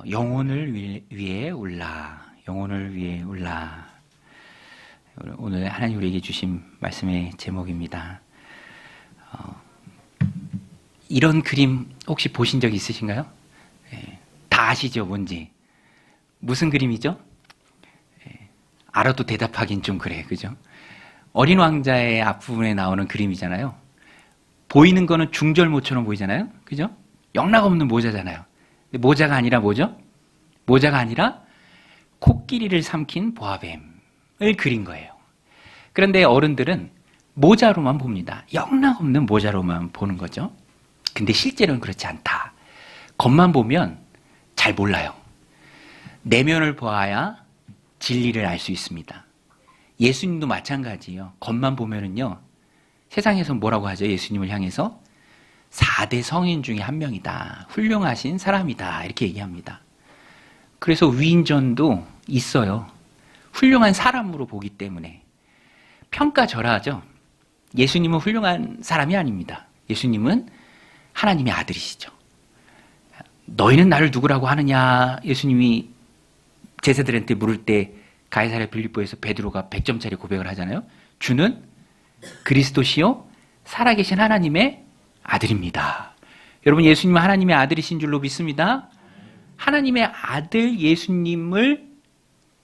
영혼을 위해 울라. 영혼을 위해 울라. 오늘 하나님 우리에게 주신 말씀의 제목입니다. 이런 그림 혹시 보신 적 있으신가요? 다 아시죠, 뭔지? 무슨 그림이죠? 알아도 대답하긴 좀 그래, 그죠? 어린 왕자의 앞부분에 나오는 그림이잖아요. 보이는 거는 중절모처럼 보이잖아요, 그죠? 영락없는 모자잖아요. 근데 모자가 아니라 뭐죠? 모자가 아니라 코끼리를 삼킨 보아뱀을 그린 거예요. 그런데 어른들은 모자로만 봅니다. 영락없는 모자로만 보는 거죠. 근데 실제로는 그렇지 않다. 겉만 보면 잘 몰라요. 내면을 보아야 진리를 알 수 있습니다. 예수님도 마찬가지예요. 겉만 보면은요, 세상에서 뭐라고 하죠? 예수님을 향해서 4대 성인 중에 한 명이다. 훌륭하신 사람이다. 이렇게 얘기합니다. 그래서 위인전도 있어요. 훌륭한 사람으로 보기 때문에. 평가절하죠. 예수님은 훌륭한 사람이 아닙니다. 예수님은 하나님의 아들이시죠. 너희는 나를 누구라고 하느냐? 예수님이 제자들한테 물을 때 가이사랴 빌립보에서 베드로가 100점짜리 고백을 하잖아요. 주는 그리스도시요 살아계신 하나님의 아들입니다. 여러분, 예수님은 하나님의 아들이신 줄로 믿습니다. 하나님의 아들 예수님을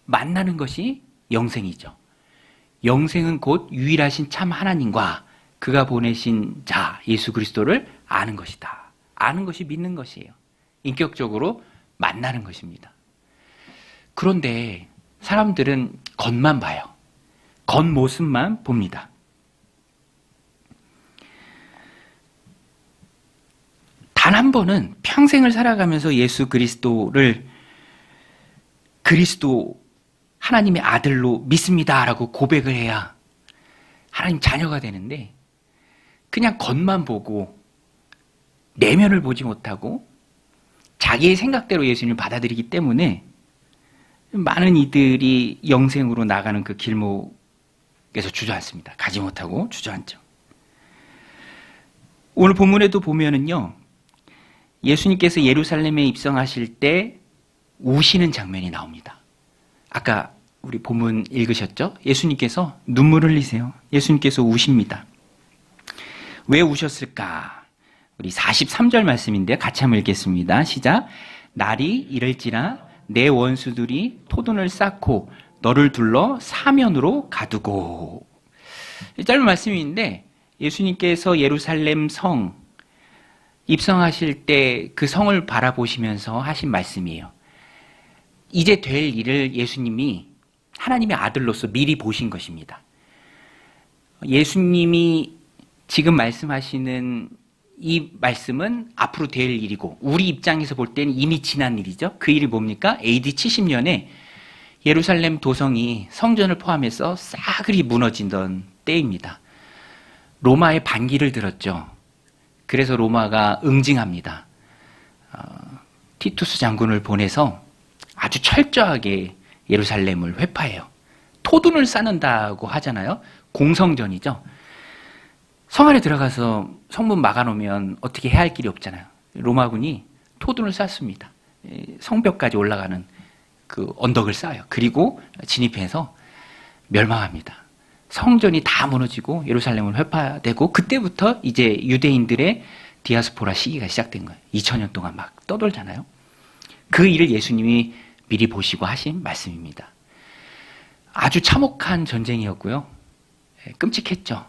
만나는 것이 영생이죠. 영생은 곧 유일하신 참 하나님과 그가 보내신 자 예수 그리스도를 아는 것이다. 아는 것이 믿는 것이에요. 인격적으로 만나는 것입니다. 그런데 사람들은 겉만 봐요. 겉모습만 봅니다. 단 한 번은 평생을 살아가면서 예수 그리스도를 그리스도 하나님의 아들로 믿습니다라고 고백을 해야 하나님 자녀가 되는데, 그냥 겉만 보고 내면을 보지 못하고 자기의 생각대로 예수님을 받아들이기 때문에 많은 이들이 영생으로 나가는 그 길목에서 주저앉습니다. 가지 못하고 주저앉죠. 오늘 본문에도 보면은요, 예수님께서 예루살렘에 입성하실 때 우시는 장면이 나옵니다. 아까 우리 본문 읽으셨죠? 예수님께서 눈물을 흘리세요. 예수님께서 우십니다. 왜 우셨을까? 우리 43절 말씀인데 같이 한번 읽겠습니다. 시작. 날이 이를지라 내 원수들이 토둔을 쌓고 너를 둘러 사면으로 가두고. 짧은 말씀인데 예수님께서 예루살렘 성 입성하실 때 그 성을 바라보시면서 하신 말씀이에요. 이제 될 일을 예수님이 하나님의 아들로서 미리 보신 것입니다. 예수님이 지금 말씀하시는 이 말씀은 앞으로 될 일이고, 우리 입장에서 볼 때는 이미 지난 일이죠. 그 일이 뭡니까? AD 70년에 예루살렘 도성이 성전을 포함해서 싸그리 무너지던 때입니다. 로마의 반기를 들었죠. 그래서 로마가 응징합니다. 티투스 장군을 보내서 아주 철저하게 예루살렘을 회파해요. 토둔을 쌓는다고 하잖아요. 공성전이죠. 성 안에 들어가서 성문 막아놓으면 어떻게 해야 할 길이 없잖아요. 로마군이 토둔을 쌓습니다. 성벽까지 올라가는 그 언덕을 쌓아요. 그리고 진입해서 멸망합니다. 성전이 다 무너지고 예루살렘은 회파되고, 그때부터 이제 유대인들의 디아스포라 시기가 시작된 거예요. 2000년 동안 막 떠돌잖아요. 그 일을 예수님이 미리 보시고 하신 말씀입니다. 아주 참혹한 전쟁이었고요. 끔찍했죠.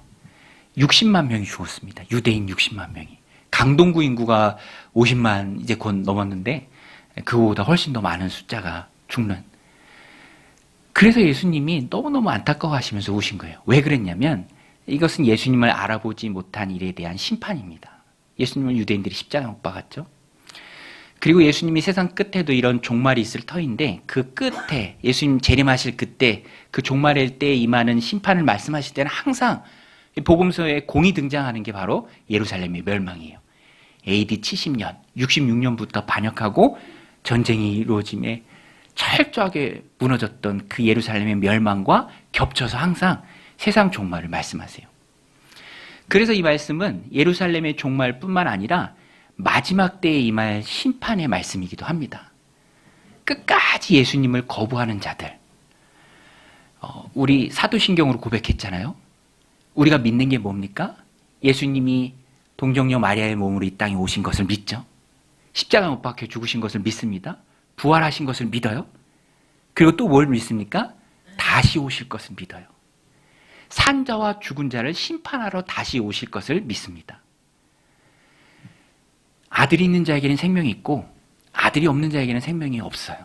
60만 명이 죽었습니다. 유대인 60만 명이. 강동구 인구가 50만 이제 곧 넘었는데 그거보다 훨씬 더 많은 숫자가 죽는. 그래서 예수님이 너무너무 안타까워하시면서 우신 거예요. 왜 그랬냐면 이것은 예수님을 알아보지 못한 일에 대한 심판입니다. 예수님은 유대인들이 십자가에 못 박았죠. 그리고 예수님이 세상 끝에도 이런 종말이 있을 터인데, 그 끝에 예수님 재림하실 그때 그 종말일 때 임하는 심판을 말씀하실 때는 항상 복음서에 공이 등장하는 게 바로 예루살렘의 멸망이에요. AD 70년, 66년부터 반역하고 전쟁이 이루어짐에 철저하게 무너졌던 그 예루살렘의 멸망과 겹쳐서 항상 세상 종말을 말씀하세요. 그래서 이 말씀은 예루살렘의 종말뿐만 아니라 마지막 때에 임할 심판의 말씀이기도 합니다. 끝까지 예수님을 거부하는 자들. 우리 사도신경으로 고백했잖아요. 우리가 믿는 게 뭡니까? 예수님이 동정녀 마리아의 몸으로 이 땅에 오신 것을 믿죠. 십자가 못 박혀 죽으신 것을 믿습니다. 부활하신 것을 믿어요. 그리고 또 뭘 믿습니까? 다시 오실 것을 믿어요. 산자와 죽은 자를 심판하러 다시 오실 것을 믿습니다. 아들이 있는 자에게는 생명이 있고 아들이 없는 자에게는 생명이 없어요.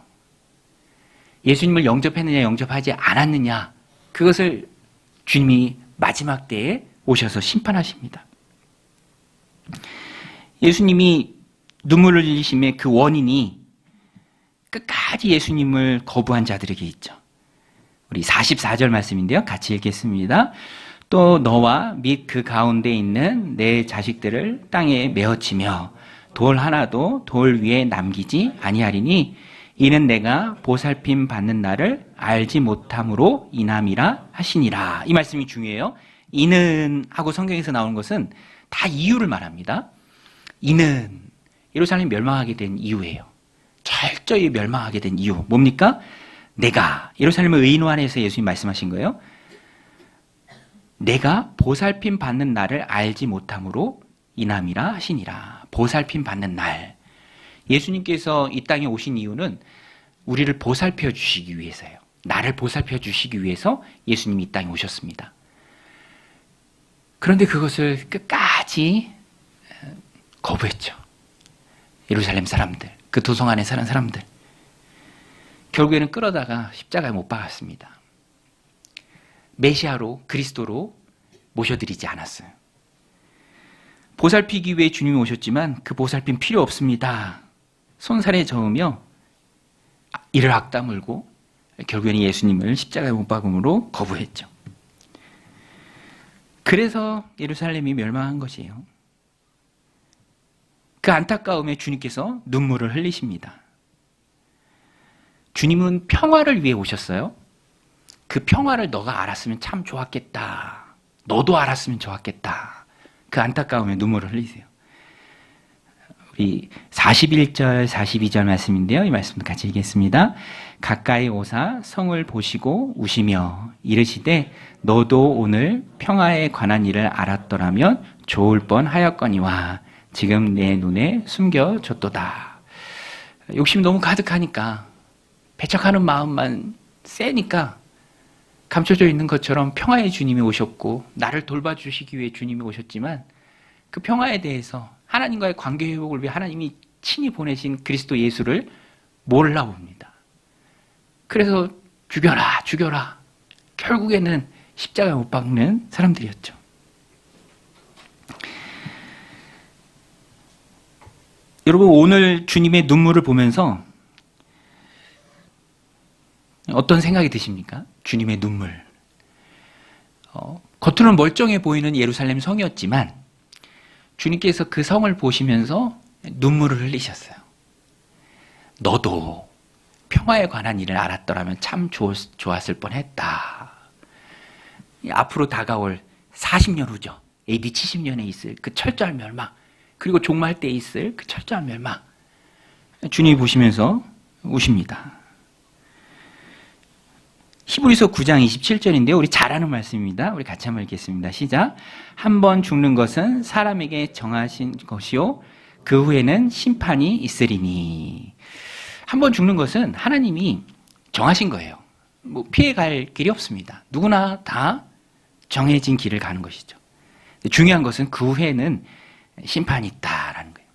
예수님을 영접했느냐 영접하지 않았느냐, 그것을 주님이 마지막 때에 오셔서 심판하십니다. 예수님이 눈물을 흘리심의 그 원인이 끝까지 예수님을 거부한 자들에게 있죠. 우리 44절 말씀인데요. 같이 읽겠습니다. 또 너와 및 그 가운데 있는 내 자식들을 땅에 메어치며 돌 하나도 돌 위에 남기지 아니하리니 이는 내가 보살핌 받는 날을 알지 못함으로 인함이라 하시니라. 이 말씀이 중요해요. 이는 하고 성경에서 나오는 것은 다 이유를 말합니다. 이는 예루살렘이 멸망하게 된 이유예요. 철저히 멸망하게 된 이유. 뭡니까? 내가, 예루살렘의 의인관에서 예수님 말씀하신 거예요. 내가 보살핌 받는 날을 알지 못함으로 인함이라 하시니라. 보살핌 받는 날. 예수님께서 이 땅에 오신 이유는 우리를 보살펴 주시기 위해서예요. 나를 보살펴 주시기 위해서 예수님이 이 땅에 오셨습니다. 그런데 그것을 끝까지 거부했죠. 예루살렘 사람들, 그 도성 안에 사는 사람들. 결국에는 끌어다가 십자가에 못 박았습니다. 메시아로, 그리스도로 모셔드리지 않았어요. 보살피기 위해 주님이 오셨지만 그 보살핌 필요 없습니다. 손살에 저으며 이를 악다물고 결국에는 예수님을 십자가에 못 박음으로 거부했죠. 그래서 예루살렘이 멸망한 것이에요. 그 안타까움에 주님께서 눈물을 흘리십니다. 주님은 평화를 위해 오셨어요. 그 평화를 너가 알았으면 참 좋았겠다. 너도 알았으면 좋았겠다. 그 안타까움에 눈물을 흘리세요. 우리 41절, 42절 말씀인데요. 이 말씀도 같이 읽겠습니다. 가까이 오사 성을 보시고 우시며 이르시되 너도 오늘 평화에 관한 일을 알았더라면 좋을 뻔하였거니와 지금 내 눈에 숨겨졌도다. 욕심이 너무 가득하니까, 배척하는 마음만 세니까 감춰져 있는 것처럼 평화의 주님이 오셨고 나를 돌봐주시기 위해 주님이 오셨지만 그 평화에 대해서 하나님과의 관계 회복을 위해 하나님이 친히 보내신 그리스도 예수를 몰라봅니다. 그래서 죽여라 죽여라, 결국에는 십자가에 못 박는 사람들이었죠. 여러분, 오늘 주님의 눈물을 보면서 어떤 생각이 드십니까? 주님의 눈물. 겉으로는 멀쩡해 보이는 예루살렘 성이었지만 주님께서 그 성을 보시면서 눈물을 흘리셨어요. 너도 평화에 관한 일을 알았더라면 참 좋았을 뻔했다. 앞으로 다가올 40년 후죠. AD 70년에 있을 그 철저한 멸망, 그리고 종말 때 있을 그 철저한 멸망, 주님이 보시면서 우십니다. 히브리서 9장 27절인데요. 우리 잘 아는 말씀입니다. 우리 같이 한번 읽겠습니다. 시작. 한 번 죽는 것은 사람에게 정하신 것이요 그 후에는 심판이 있으리니. 한 번 죽는 것은 하나님이 정하신 거예요. 뭐 피해갈 길이 없습니다. 누구나 다 정해진 길을 가는 것이죠. 중요한 것은 그 후에는 심판이 있다라는 거예요.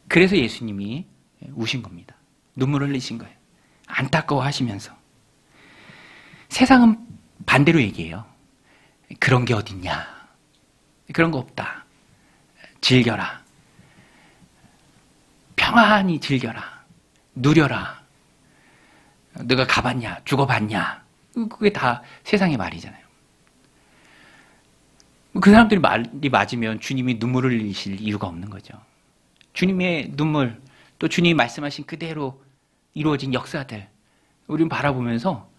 그래서 예수님이 우신 겁니다. 눈물을 흘리신 거예요. 안타까워하시면서. 세상은 반대로 얘기해요. 그런 게 어딨냐. 그런 거 없다. 즐겨라. 평안히 즐겨라. 누려라. 너가 가봤냐? 죽어봤냐? 그게 다 세상의 말이잖아요. 그 사람들이 말이 맞으면 주님이 눈물을 흘리실 이유가 없는 거죠. 주님의 눈물, 또 주님이 말씀하신 그대로 이루어진 역사들, 우리는 바라보면서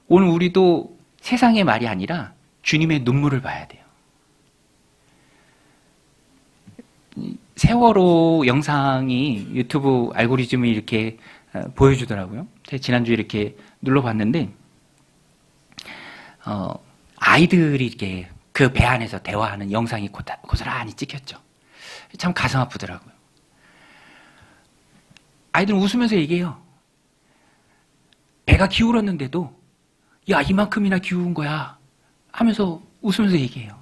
오늘 우리도 세상의 말이 아니라 주님의 눈물을 봐야 돼요. 세월호 영상이 유튜브 알고리즘이 이렇게 보여주더라고요. 제가 지난주에 이렇게 눌러봤는데 아이들이 이렇게 그 배 안에서 대화하는 영상이 고스란히 찍혔죠. 참 가슴 아프더라고요. 아이들은 웃으면서 얘기해요. 배가 기울었는데도 야, 이만큼이나 기운 거야 하면서 웃으면서 얘기해요.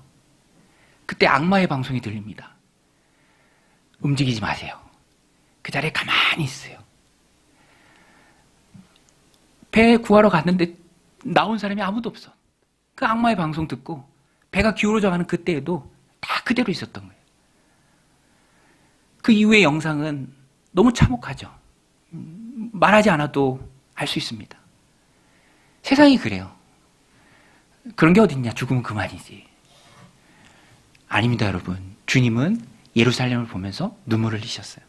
그때 악마의 방송이 들립니다. 움직이지 마세요. 그 자리에 가만히 있으세요. 배 구하러 갔는데 나온 사람이 아무도 없어. 그 악마의 방송 듣고 배가 기울어져 가는 그때에도 다 그대로 있었던 거예요. 그 이후의 영상은 너무 참혹하죠. 말하지 않아도 알 수 있습니다. 세상이 그래요. 그런 게 어딨냐? 죽으면 그만이지. 아닙니다, 여러분. 주님은 예루살렘을 보면서 눈물을 흘리셨어요.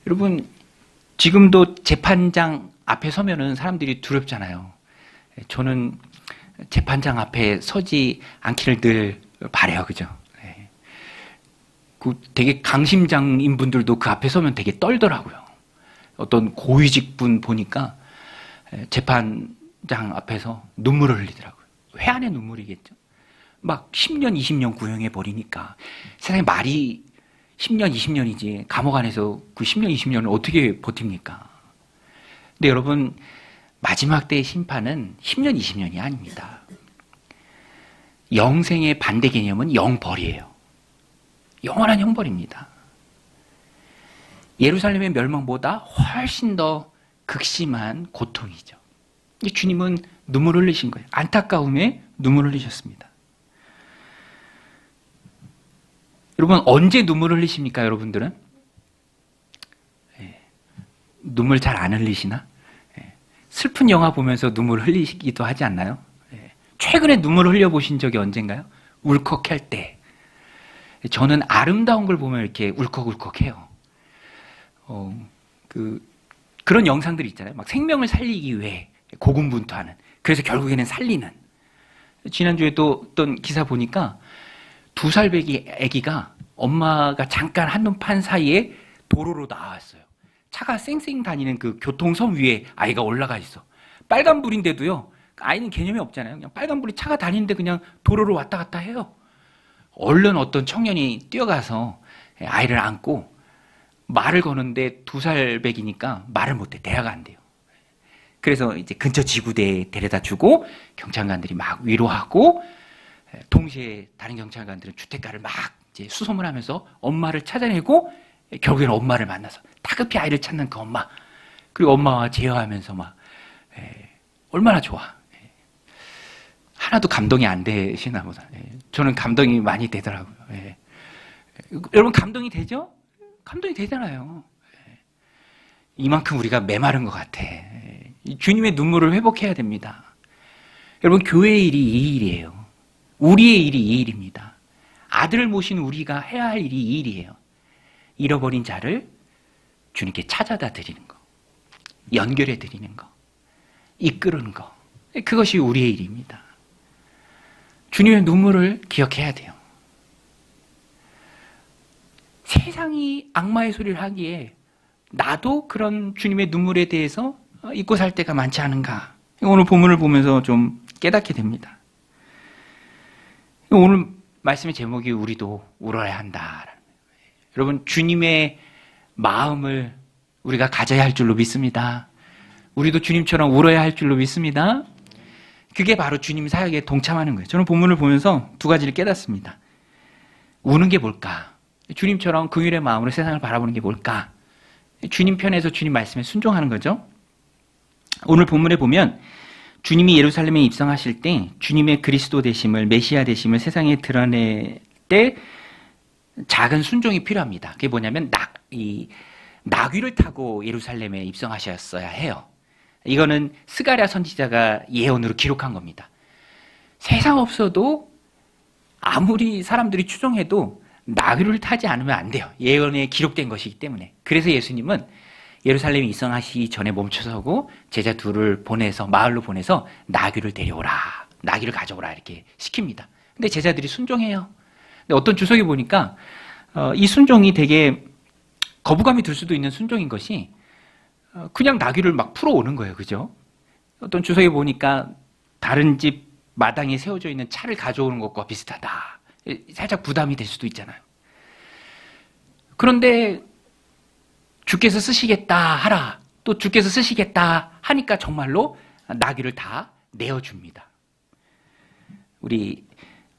여러분, 지금도 재판장 앞에 서면은 사람들이 두렵잖아요. 저는 재판장 앞에 서지 않기를 늘 바라요, 그죠? 되게 강심장인 분들도 그 앞에 서면 되게 떨더라고요. 어떤 고위직 분 보니까 재판장 앞에서 눈물을 흘리더라고요. 회한의 눈물이겠죠. 막 10년, 20년 구형해 버리니까 세상에 말이 10년, 20년이지 감옥 안에서 그 10년, 20년을 어떻게 버팁니까? 근데 여러분, 마지막 때의 심판은 10년, 20년이 아닙니다. 영생의 반대 개념은 영벌이에요. 영원한 형벌입니다. 예루살렘의 멸망보다 훨씬 더 극심한 고통이죠. 주님은 눈물을 흘리신 거예요. 안타까움에 눈물을 흘리셨습니다. 여러분, 언제 눈물을 흘리십니까, 여러분들은? 눈물 잘 안 흘리시나? 슬픈 영화 보면서 눈물을 흘리기도 하지 않나요? 최근에 눈물을 흘려보신 적이 언젠가요? 울컥할 때. 저는 아름다운 걸 보면 이렇게 울컥울컥해요. 그런 영상들이 있잖아요. 막 생명을 살리기 위해 고군분투하는. 그래서 결국에는 살리는. 지난주에 또 어떤 기사 보니까 2살 배기 아기가 엄마가 잠깐 한눈 판 사이에 도로로 나왔어요. 차가 쌩쌩 다니는 그 교통선 위에 아이가 올라가 있어. 빨간불인데도요. 아이는 개념이 없잖아요. 그냥 빨간불이 차가 다니는데 그냥 도로로 왔다 갔다 해요. 얼른 어떤 청년이 뛰어가서 아이를 안고 말을 거는데 2살 배기니까 말을 못해. 대화가 안 돼요. 그래서 이제 근처 지구대에 데려다 주고 경찰관들이 막 위로하고 동시에 다른 경찰관들은 주택가를 막 이제 수소문 하면서 엄마를 찾아내고 결국에는 엄마를 만나서 다급히 아이를 찾는 그 엄마. 그리고 엄마와 제어하면서 막 얼마나 좋아. 하나도 감동이 안 되시나 보다. 저는 감동이 많이 되더라고요. 여러분, 감동이 되죠? 감동이 되잖아요. 이만큼 우리가 메마른 것 같아. 주님의 눈물을 회복해야 됩니다. 여러분, 교회의 일이 이 일이에요. 우리의 일이 이 일입니다. 아들을 모신 우리가 해야 할 일이 이 일이에요. 잃어버린 자를 주님께 찾아다 드리는 거, 연결해 드리는 거, 이끄는 거. 그것이 우리의 일입니다. 주님의 눈물을 기억해야 돼요. 세상이 악마의 소리를 하기에 나도 그런 주님의 눈물에 대해서 잊고 살 때가 많지 않은가. 오늘 본문을 보면서 좀 깨닫게 됩니다. 오늘 말씀의 제목이 우리도 울어야 한다. 여러분, 주님의 마음을 우리가 가져야 할 줄로 믿습니다. 우리도 주님처럼 울어야 할 줄로 믿습니다. 그게 바로 주님 사역에 동참하는 거예요. 저는 본문을 보면서 두 가지를 깨닫습니다. 우는 게 뭘까? 주님처럼 긍휼의 마음으로 세상을 바라보는 게 뭘까? 주님 편에서 주님 말씀에 순종하는 거죠. 오늘 본문에 보면 주님이 예루살렘에 입성하실 때 주님의 그리스도 되심을, 메시아 되심을 세상에 드러낼 때 작은 순종이 필요합니다. 그게 뭐냐면 나귀를 타고 예루살렘에 입성하셨어야 해요. 이거는 스가랴 선지자가 예언으로 기록한 겁니다. 세상 없어도 아무리 사람들이 추정해도 나귀를 타지 않으면 안 돼요. 예언에 기록된 것이기 때문에. 그래서 예수님은 예루살렘에 입성하시기 전에 멈춰서고 제자 둘을 보내서, 마을로 보내서 나귀를 데려오라, 나귀를 가져오라 이렇게 시킵니다. 근데 제자들이 순종해요. 근데 어떤 주석에 보니까 이 순종이 되게 거부감이 들 수도 있는 순종인 것이 그냥 나귀를 막 풀어오는 거예요. 그죠? 어떤 주석에 보니까 다른 집 마당에 세워져 있는 차를 가져오는 것과 비슷하다. 살짝 부담이 될 수도 있잖아요. 그런데 주께서 쓰시겠다 하라. 또 주께서 쓰시겠다 하니까 정말로 나귀를 다 내어줍니다. 우리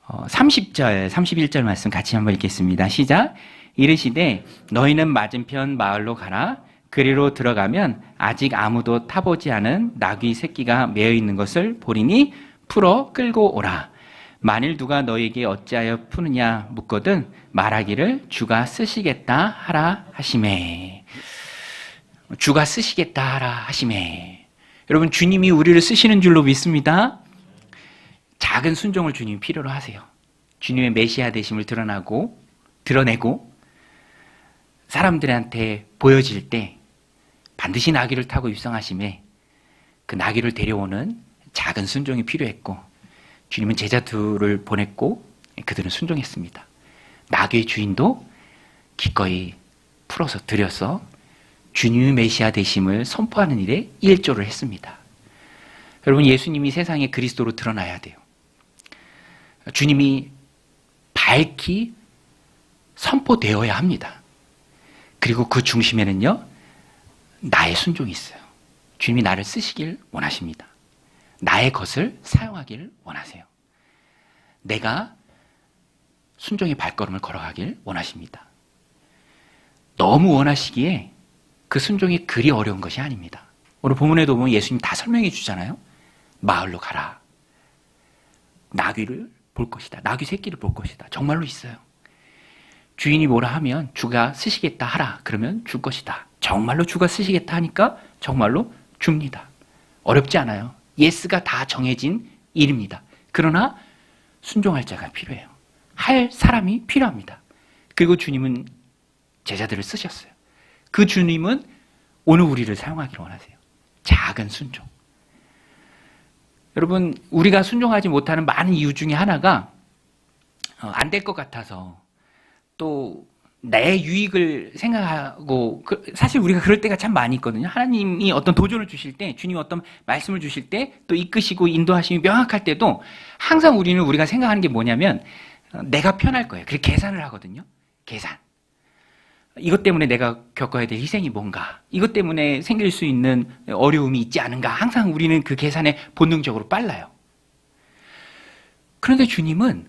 30절, 31절 말씀 같이 한번 읽겠습니다. 시작. 이르시되 너희는 맞은편 마을로 가라. 그리로 들어가면 아직 아무도 타보지 않은 나귀 새끼가 매어 있는 것을 보리니 풀어 끌고 오라. 만일 누가 너에게 어찌하여 푸느냐 묻거든 말하기를 주가 쓰시겠다 하라 하시매. 주가 쓰시겠다 하라 하시매. 여러분, 주님이 우리를 쓰시는 줄로 믿습니다. 작은 순종을 주님이 필요로 하세요. 주님의 메시아 되심을 드러내고 사람들한테 보여질 때 반드시 나귀를 타고 입성하심에 그 나귀를 데려오는 작은 순종이 필요했고, 주님은 제자들을 보냈고 그들은 순종했습니다. 나귀의 주인도 기꺼이 풀어서 들여서 주님의 메시아 되심을 선포하는 일에 일조를 했습니다. 여러분, 예수님이 세상에 그리스도로 드러나야 돼요. 주님이 밝히 선포되어야 합니다. 그리고 그 중심에는요, 나의 순종이 있어요. 주님이 나를 쓰시길 원하십니다. 나의 것을 사용하길 원하세요. 내가 순종의 발걸음을 걸어가길 원하십니다. 너무 원하시기에 그 순종이 그리 어려운 것이 아닙니다. 오늘 본문에도 보면 예수님 다 설명해 주잖아요. 마을로 가라. 나귀를 볼 것이다. 나귀 새끼를 볼 것이다. 정말로 있어요. 주인이 뭐라 하면 주가 쓰시겠다 하라. 그러면 줄 것이다. 정말로 주가 쓰시겠다 하니까 정말로 줍니다. 어렵지 않아요. 예스가 다 정해진 일입니다. 그러나 순종할 자가 필요해요. 할 사람이 필요합니다. 그리고 주님은 제자들을 쓰셨어요. 그 주님은 오늘 우리를 사용하기를 원하세요. 작은 순종. 여러분, 우리가 순종하지 못하는 많은 이유 중에 하나가 안 될 것 같아서, 또 내 유익을 생각하고, 사실 우리가 그럴 때가 참 많이 있거든요. 하나님이 어떤 도전을 주실 때, 주님이 어떤 말씀을 주실 때, 또 이끄시고 인도하심이 명확할 때도 항상 우리가 생각하는 게 뭐냐면 내가 편할 거예요. 그래서 계산을 하거든요. 계산. 이것 때문에 내가 겪어야 될 희생이 뭔가, 이것 때문에 생길 수 있는 어려움이 있지 않은가, 항상 우리는 그 계산에 본능적으로 빨라요. 그런데 주님은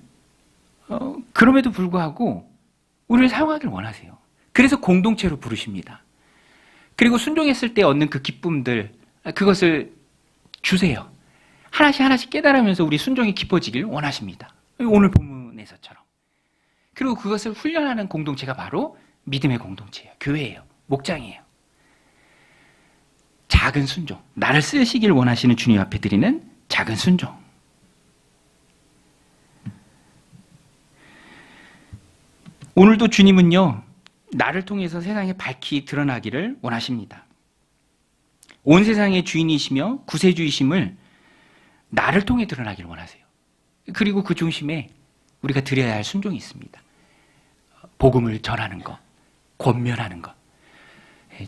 그럼에도 불구하고 우리를 사용하길 원하세요. 그래서 공동체로 부르십니다. 그리고 순종했을 때 얻는 그 기쁨들, 그것을 주세요. 하나씩 깨달으면서 우리 순종이 깊어지길 원하십니다. 오늘 본문에서처럼. 그리고 그것을 훈련하는 공동체가 바로 믿음의 공동체예요. 교회예요. 목장이에요. 작은 순종. 나를 쓰시길 원하시는 주님 앞에 드리는 작은 순종. 오늘도 주님은요, 나를 통해서 세상에 밝히 드러나기를 원하십니다. 온 세상의 주인이시며 구세주이심을 나를 통해 드러나기를 원하세요. 그리고 그 중심에 우리가 드려야 할 순종이 있습니다. 복음을 전하는 것, 권면하는 것.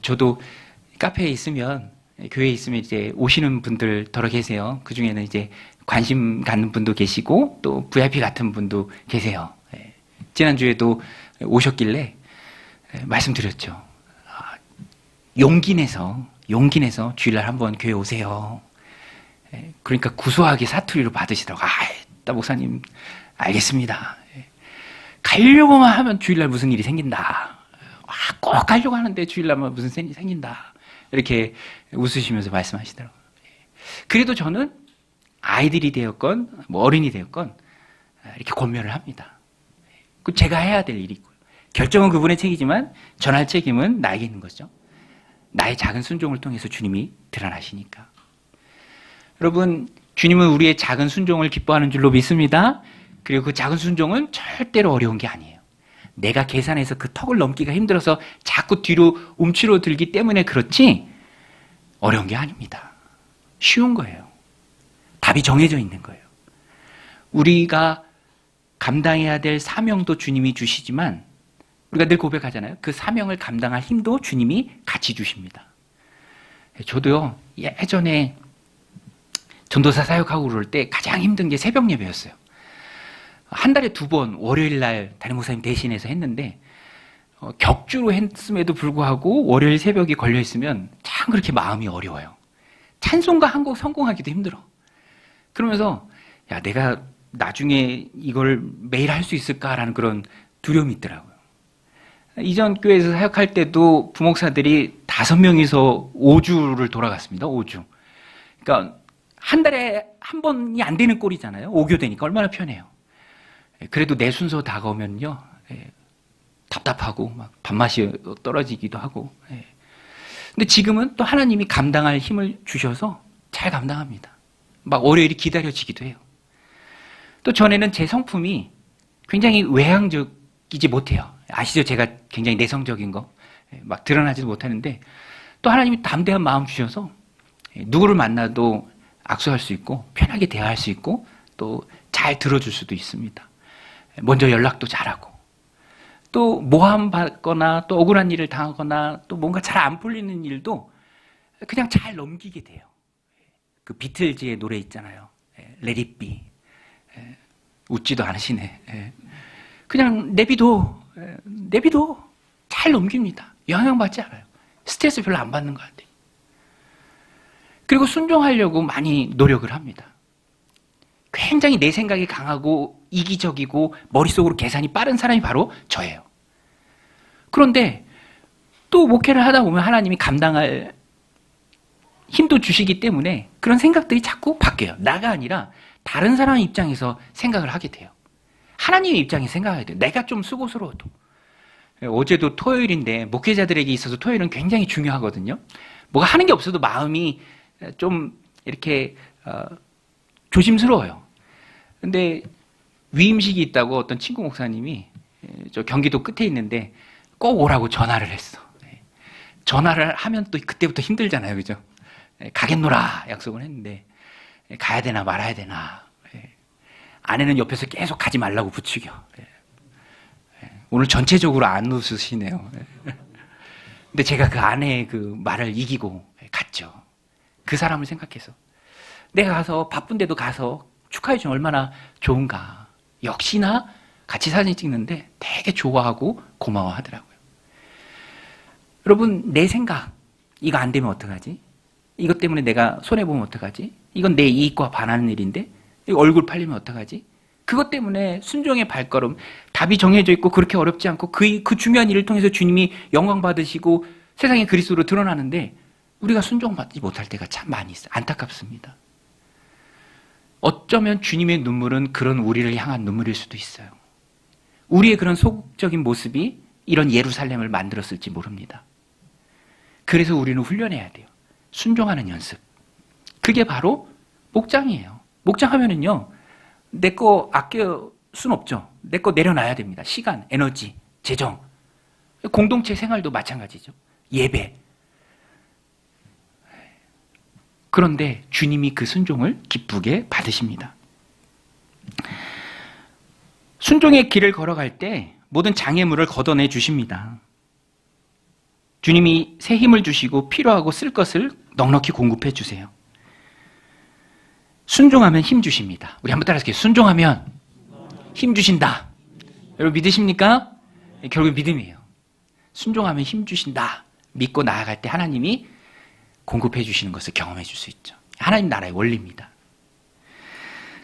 저도 카페에 있으면, 교회에 있으면 이제 오시는 분들 더러 계세요. 그 중에는 이제 관심 갖는 분도 계시고 또 VIP 같은 분도 계세요. 지난주에도 오셨길래 말씀드렸죠. 용기 내서 주일날 한번 교회 오세요. 그러니까 구수하게 사투리로 받으시더라고요. 목사님 알겠습니다. 가려고만 하면 주일날 무슨 일이 생긴다. 꼭 가려고 하는데 주일날만 무슨 일이 생긴다. 이렇게 웃으시면서 말씀하시더라고요. 그래도 저는 아이들이 되었건 어른이 되었건 이렇게 권면을 합니다. 그 제가 해야 될 일이고요. 결정은 그분의 책이지만 전할 책임은 나에게 있는 거죠. 나의 작은 순종을 통해서 주님이 드러나시니까. 여러분, 주님은 우리의 작은 순종을 기뻐하는 줄로 믿습니다. 그리고 그 작은 순종은 절대로 어려운 게 아니에요. 내가 계산해서 그 턱을 넘기가 힘들어서 자꾸 뒤로 움츠러 들기 때문에 그렇지 어려운 게 아닙니다. 쉬운 거예요. 답이 정해져 있는 거예요. 우리가 감당해야 될 사명도 주님이 주시지만 우리가 늘 고백하잖아요. 그 사명을 감당할 힘도 주님이 같이 주십니다. 저도요, 예전에 전도사 사역하고 그럴 때 가장 힘든 게 새벽 예배였어요. 한 달에 2번 월요일 날 담임 목사님 대신해서 했는데 격주로 했음에도 불구하고 월요일 새벽이 걸려 있으면 참 그렇게 마음이 어려워요. 찬송가 한 곡 성공하기도 힘들어. 그러면서 야, 내가 나중에 이걸 매일 할 수 있을까라는 그런 두려움이 있더라고요. 이전 교회에서 사역할 때도 부목사들이 5명이서 5주를 돌아갔습니다. 5주. 그러니까 한 달에 한 번이 안 되는 꼴이잖아요. 5교 되니까 얼마나 편해요. 그래도 내 순서 다가오면요, 답답하고 막 밥맛이 떨어지기도 하고. 근데 지금은 또 하나님이 감당할 힘을 주셔서 잘 감당합니다. 막 월요일이 기다려지기도 해요. 또 전에는 제 성품이 굉장히 외향적이지 못해요. 아시죠? 제가 굉장히 내성적인 거 막 드러나지도 못하는데 또 하나님이 담대한 마음 주셔서 누구를 만나도 악수할 수 있고 편하게 대화할 수 있고 또 잘 들어줄 수도 있습니다. 먼저 연락도 잘하고 또 모함 받거나 또 억울한 일을 당하거나 또 뭔가 잘 안 풀리는 일도 그냥 잘 넘기게 돼요. 그 비틀즈의 노래 있잖아요. Let it be. 웃지도 않으시네. 그냥 내비둬 잘 넘깁니다. 영향받지 않아요. 스트레스 별로 안 받는 것 같아요. 그리고 순종하려고 많이 노력을 합니다. 굉장히 내 생각이 강하고 이기적이고 머릿속으로 계산이 빠른 사람이 바로 저예요. 그런데 또 목회를 하다 보면 하나님이 감당할 힘도 주시기 때문에 그런 생각들이 자꾸 바뀌어요. 나가 아니라 다른 사람 입장에서 생각을 하게 돼요. 하나님의 입장에서 생각해야 돼요. 내가 좀 수고스러워도. 어제도 토요일인데 목회자들에게 있어서 토요일은 굉장히 중요하거든요. 뭐가 하는 게 없어도 마음이 좀 이렇게 조심스러워요. 근데 위임식이 있다고 어떤 친구 목사님이 저 경기도 끝에 있는데 꼭 오라고 전화를 했어. 전화를 하면 또 그때부터 힘들잖아요. 그죠? 가겠노라 약속을 했는데 가야 되나 말아야 되나. 아내는 옆에서 계속 가지 말라고 부추겨. 오늘 전체적으로 안 웃으시네요. 근데 제가 그 아내의 그 말을 이기고 갔죠. 그 사람을 생각해서. 내가 가서 바쁜데도 가서 축하해주면 얼마나 좋은가. 역시나 같이 사진 찍는데 되게 좋아하고 고마워하더라고요. 여러분, 내 생각, 이거 안 되면 어떡하지? 이것 때문에 내가 손해보면 어떡하지? 이건 내 이익과 반하는 일인데 얼굴 팔리면 어떡하지? 그것 때문에 순종의 발걸음, 답이 정해져 있고 그렇게 어렵지 않고 그 중요한 일을 통해서 주님이 영광 받으시고 세상에 그리스도로 드러나는데 우리가 순종받지 못할 때가 참 많이 있어요. 안타깝습니다. 어쩌면 주님의 눈물은 그런 우리를 향한 눈물일 수도 있어요. 우리의 그런 소극적인 모습이 이런 예루살렘을 만들었을지 모릅니다. 그래서 우리는 훈련해야 돼요. 순종하는 연습. 그게 바로 목장이에요. 목장하면은요, 내 거 아낄 순 없죠. 내 거 내려놔야 됩니다. 시간, 에너지, 재정. 공동체 생활도 마찬가지죠. 예배. 그런데 주님이 그 순종을 기쁘게 받으십니다. 순종의 길을 걸어갈 때 모든 장애물을 걷어내 주십니다. 주님이 새 힘을 주시고 필요하고 쓸 것을 넉넉히 공급해 주세요. 순종하면 힘 주십니다. 우리 한번 따라할게요. 순종하면 힘 주신다. 여러분 믿으십니까? 결국 믿음이에요. 순종하면 힘 주신다. 믿고 나아갈 때 하나님이 공급해 주시는 것을 경험해 줄 수 있죠. 하나님 나라의 원리입니다.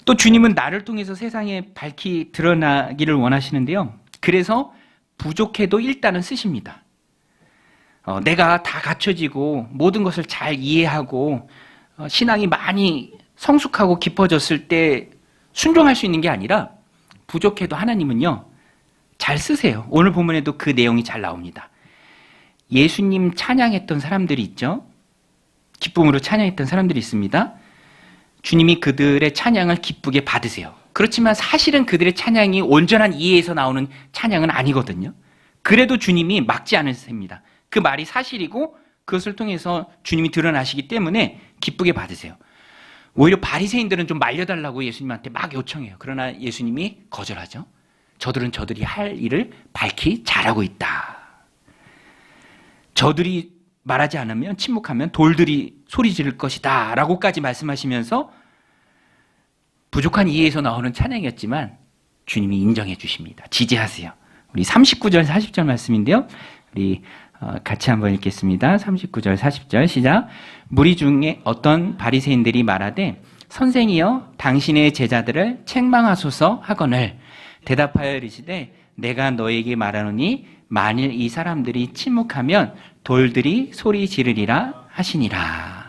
또 주님은 나를 통해서 세상에 밝히 드러나기를 원하시는데요. 그래서 부족해도 일단은 쓰십니다. 내가 다 갖춰지고 모든 것을 잘 이해하고 신앙이 많이 성숙하고 깊어졌을 때 순종할 수 있는 게 아니라 부족해도 하나님은요, 잘 쓰세요. 오늘 본문에도 그 내용이 잘 나옵니다. 예수님 찬양했던 사람들이 있죠. 기쁨으로 찬양했던 사람들이 있습니다. 주님이 그들의 찬양을 기쁘게 받으세요. 그렇지만 사실은 그들의 찬양이 온전한 이해에서 나오는 찬양은 아니거든요. 그래도 주님이 막지 않으십니다. 그 말이 사실이고 그것을 통해서 주님이 드러나시기 때문에 기쁘게 받으세요. 오히려 바리새인들은 좀 말려달라고 예수님한테 막 요청해요. 그러나 예수님이 거절하죠. 저들은 저들이 할 일을 밝히 잘하고 있다. 저들이 말하지 않으면, 침묵하면 돌들이 소리 지를 것이다 라고까지 말씀하시면서 부족한 이해에서 나오는 찬양이었지만 주님이 인정해 주십니다. 지지하세요. 우리 39절 40절 말씀인데요. 우리 같이 한번 읽겠습니다. 39절 40절 시작. 무리 중에 어떤 바리새인들이 말하되 선생이여 당신의 제자들을 책망하소서 하거늘 대답하여 이르시되 내가 너에게 말하노니 만일 이 사람들이 침묵하면 돌들이 소리 지르리라 하시니라.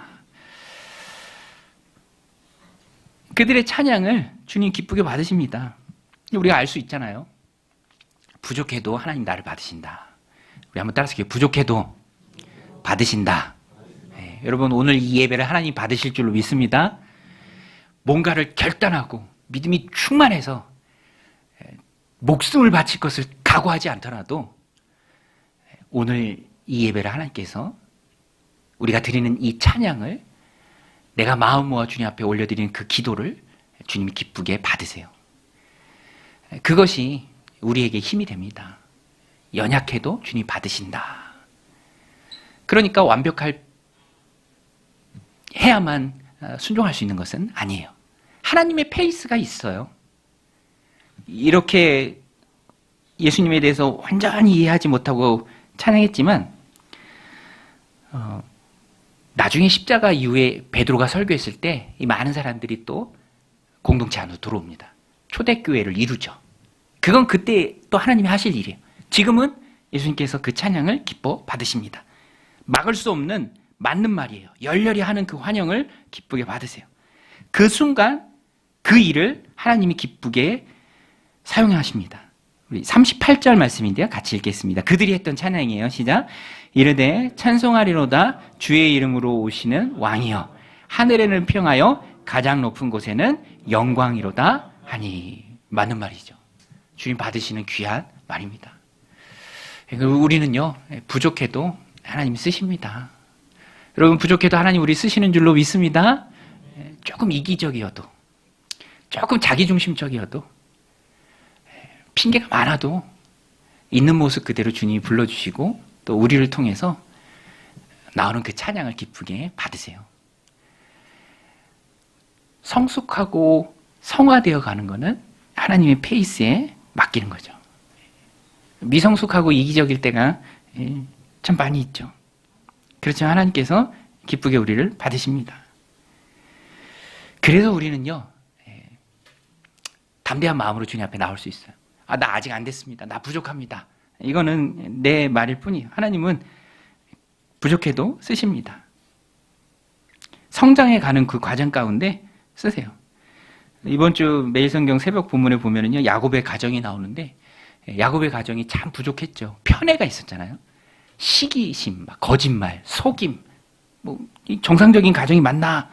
그들의 찬양을 주님 기쁘게 받으십니다. 우리가 알 수 있잖아요. 부족해도 하나님 나를 받으신다. 우리 한번 따라서 부족해도 받으신다. 네, 여러분 오늘 이 예배를 하나님 받으실 줄로 믿습니다. 뭔가를 결단하고 믿음이 충만해서 목숨을 바칠 것을 각오하지 않더라도 오늘 이 예배를 하나님께서 우리가 드리는 이 찬양을 내가 마음 모아 주님 앞에 올려드리는 그 기도를 주님이 기쁘게 받으세요. 그것이 우리에게 힘이 됩니다. 연약해도 주님 받으신다. 그러니까 해야만 순종할 수 있는 것은 아니에요. 하나님의 페이스가 있어요. 이렇게 예수님에 대해서 완전히 이해하지 못하고 찬양했지만 나중에 십자가 이후에 베드로가 설교했을 때 이 많은 사람들이 또 공동체 안으로 들어옵니다. 초대교회를 이루죠. 그건 그때 또 하나님이 하실 일이에요. 지금은 예수님께서 그 찬양을 기뻐 받으십니다. 막을 수 없는 맞는 말이에요. 열렬히 하는 그 환영을 기쁘게 받으세요. 그 순간 그 일을 하나님이 기쁘게 사용하십니다. 우리 38절 말씀인데요. 같이 읽겠습니다. 그들이 했던 찬양이에요. 시작. 이르되 찬송하리로다 주의 이름으로 오시는 왕이여 하늘에는 평하여 가장 높은 곳에는 영광이로다 하니. 맞는 말이죠. 주님 받으시는 귀한 말입니다. 우리는요 부족해도 하나님 쓰십니다. 여러분 부족해도 하나님 우리 쓰시는 줄로 믿습니다. 조금 이기적이어도 조금 자기중심적이어도 핑계가 많아도 있는 모습 그대로 주님이 불러주시고 또 우리를 통해서 나오는 그 찬양을 기쁘게 받으세요. 성숙하고 성화되어 가는 것은 하나님의 페이스에 맡기는 거죠. 미성숙하고 이기적일 때가 참 많이 있죠. 그렇지만 하나님께서 기쁘게 우리를 받으십니다. 그래서 우리는요 담대한 마음으로 주님 앞에 나올 수 있어요. 나 아직 안 됐습니다. 나 부족합니다. 이거는 내 말일 뿐이에요. 하나님은 부족해도 쓰십니다. 성장해 가는 그 과정 가운데 쓰세요. 이번 주 매일성경 새벽 본문에 보면은요 야곱의 가정이 나오는데 야곱의 가정이 참 부족했죠. 편애가 있었잖아요. 시기심, 거짓말, 속임, 정상적인 가정이 맞나?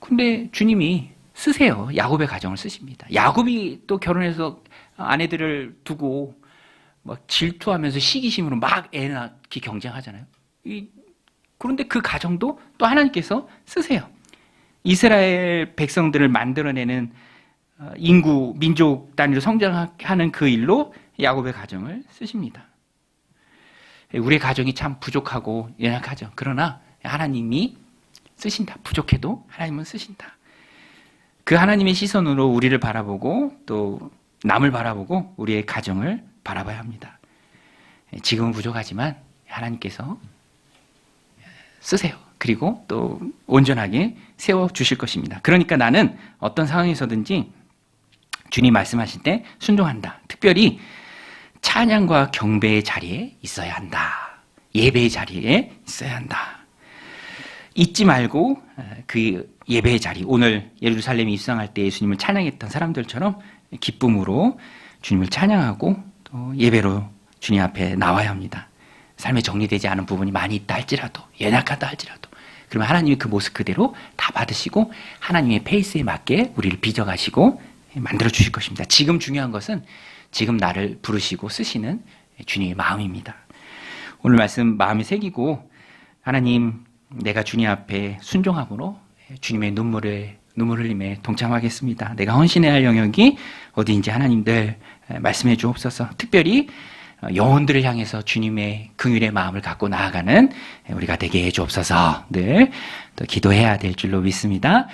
근데 주님이 쓰세요. 야곱의 가정을 쓰십니다. 야곱이 또 결혼해서 아내들을 두고 질투하면서 시기심으로 막 애 낳기 경쟁하잖아요. 그런데 그 가정도 또 하나님께서 쓰세요. 이스라엘 백성들을 만들어내는 인구, 민족 단위로 성장하는 그 일로 야곱의 가정을 쓰십니다. 우리의 가정이 참 부족하고 연약하죠. 그러나 하나님이 쓰신다. 부족해도 하나님은 쓰신다. 그 하나님의 시선으로 우리를 바라보고 또 남을 바라보고 우리의 가정을 바라봐야 합니다. 지금은 부족하지만 하나님께서 쓰세요. 그리고 또 온전하게 세워주실 것입니다. 그러니까 나는 어떤 상황에서든지 주님 말씀하실 때 순종한다. 특별히 찬양과 경배의 자리에 있어야 한다. 예배의 자리에 있어야 한다. 잊지 말고 그 예배의 자리, 오늘 예루살렘에 입성할 때 예수님을 찬양했던 사람들처럼 기쁨으로 주님을 찬양하고 또 예배로 주님 앞에 나와야 합니다. 삶에 정리되지 않은 부분이 많이 있다 할지라도, 연약하다 할지라도, 그러면 하나님이 그 모습 그대로 다 받으시고 하나님의 페이스에 맞게 우리를 빚어가시고 만들어 주실 것입니다. 지금 중요한 것은 지금 나를 부르시고 쓰시는 주님의 마음입니다. 오늘 말씀 마음에 새기고 하나님, 내가 주님 앞에 순종함으로 주님의 눈물 흘림에 동참하겠습니다. 내가 헌신해야 할 영역이 어디인지 하나님들 말씀해 주옵소서. 특별히 영혼들을 향해서 주님의 긍휼의 마음을 갖고 나아가는 우리가 되게 해 주옵소서 늘 또 기도해야 될 줄로 믿습니다.